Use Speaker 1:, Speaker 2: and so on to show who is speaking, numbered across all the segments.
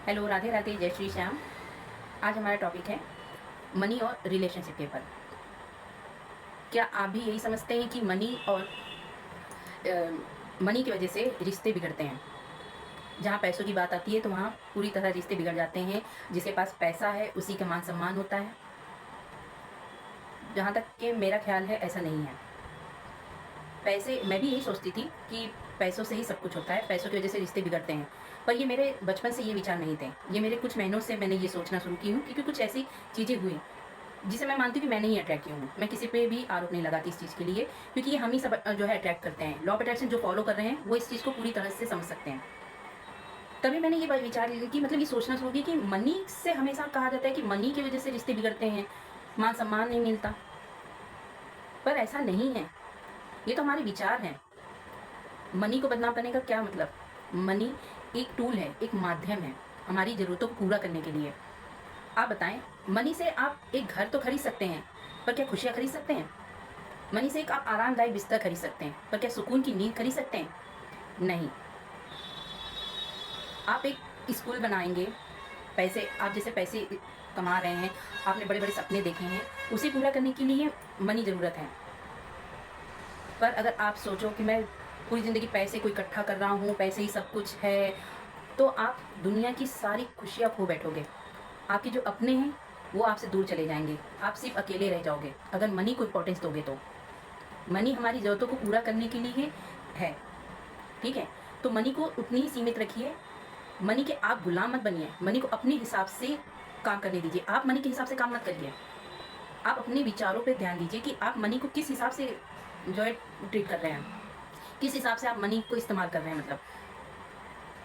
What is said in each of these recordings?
Speaker 1: Hello, Radhe Radhe, जय श्री श्याम। आज हमारा टॉपिक है मनी और रिलेशनशिप के ऊपर। क्या आप भी यही समझते हैं कि मनी की वजह से रिश्ते बिगड़ते हैं? जहाँ पैसों की बात आती है तो वहाँ पूरी तरह रिश्ते बिगड़ जाते हैं। जिसके पास पैसा है उसी का मान सम्मान होता है। जहाँ तक कि मेरा ख्याल है ऐसा नहीं है। पैसे, मैं भी यही सोचती थी कि पैसों से ही सब कुछ होता है, पैसों की वजह से रिश्ते बिगड़ते हैं। पर ये मेरे बचपन से ये विचार नहीं थे। ये मेरे कुछ महीनों से मैंने ये सोचना शुरू की हूँ, क्योंकि कुछ ऐसी चीज़ें हुई जिसे मैं मानती हूँ कि मैं नहीं अट्रैक्ट की हूँ। मैं किसी पे भी आरोप नहीं लगाती इस चीज़ के लिए, क्योंकि ये हम ही सब जो है अट्रैक्ट करते हैं। लॉ ऑफ अट्रैक्शन जो फॉलो कर रहे हैं वो इस चीज़ को पूरी तरह से समझ सकते हैं। तभी मैंने ये विचार लिया कि मतलब ये सोचना शुरू किया कि मनी से हमेशा कहा जाता है कि मनी की वजह से रिश्ते बिगड़ते हैं, मान सम्मान नहीं मिलता। पर ऐसा नहीं है। ये तो हमारे विचार हैं। मनी को बदनाम करने का क्या मतलब? मनी एक टूल है, एक माध्यम है हमारी ज़रूरतों को पूरा करने के लिए। आप बताएं, मनी से आप एक घर तो खरीद सकते हैं, पर क्या खुशियाँ खरीद सकते हैं? मनी से एक आप आरामदायक बिस्तर खरीद सकते हैं, पर क्या सुकून की नींद खरीद सकते हैं? नहीं। आप एक स्कूल बनाएंगे, पैसे, आप जैसे पैसे कमा रहे हैं, आपने बड़े बड़े सपने देखे हैं, उसे पूरा करने के लिए मनी ज़रूरत है। पर अगर आप सोचो कि मैं पूरी ज़िंदगी पैसे को इकट्ठा कर रहा हूँ, पैसे ही सब कुछ है, तो आप दुनिया की सारी खुशियाँ खो बैठोगे। आपके जो अपने हैं वो आपसे दूर चले जाएंगे, आप सिर्फ अकेले रह जाओगे अगर मनी को इम्पोर्टेंस दोगे तो। मनी हमारी ज़रूरतों को पूरा करने के लिए है, ठीक है? तो मनी को उतनी ही सीमित रखिए। मनी के आप गुलाम मत बनिए, मनी को अपने हिसाब से काम करने दीजिए। आप मनी के हिसाब से काम मत करिए। आप अपने विचारों पे ध्यान दीजिए कि आप मनी को किस हिसाब से जो है ट्रीट कर रहे हैं, किस हिसाब से आप मनी को इस्तेमाल कर रहे हैं। मतलब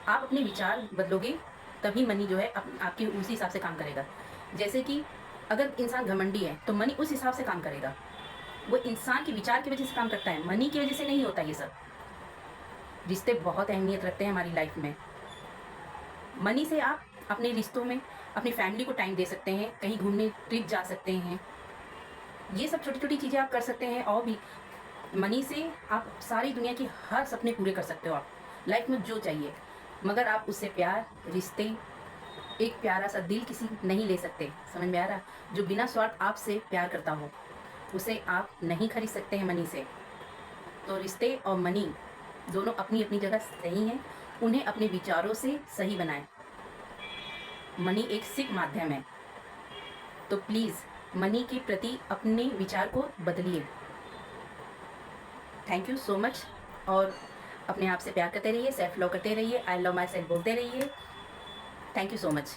Speaker 1: आप अपने विचार बदलोगे तभी मनी जो है आपके उसी हिसाब से काम करेगा। जैसे कि अगर इंसान घमंडी है तो मनी उस हिसाब से काम करेगा। वो इंसान के विचार की वजह से काम करता है, मनी की वजह से नहीं होता ये सब। रिश्ते बहुत अहमियत रखते हैं हमारी लाइफ में। मनी से आप अपने रिश्तों में अपनी फैमिली को टाइम दे सकते हैं, कहीं घूमने ट्रिप जा सकते हैं, ये सब छोटी छोटी चीज़ें आप कर सकते हैं। और भी मनी से आप सारी दुनिया के हर सपने पूरे कर सकते हो, आप लाइफ में जो चाहिए। मगर आप उससे प्यार, रिश्ते, एक प्यारा सा दिल किसी नहीं ले सकते। समझ में आ रहा? जो बिना स्वार्थ आपसे प्यार करता हो उसे आप नहीं खरीद सकते हैं मनी से। तो रिश्ते और मनी दोनों अपनी अपनी जगह सही हैं, उन्हें अपने विचारों से सही बनाएं। मनी एक सिर्फ माध्यम है, तो प्लीज़ मनी के प्रति अपने विचार को बदलिए। Thank you so much. और अपने आप से प्यार करते रहिए, सेल्फ लव करते रहिए, आई लव माई सेल्फ बोलते रहिए। Thank you so much.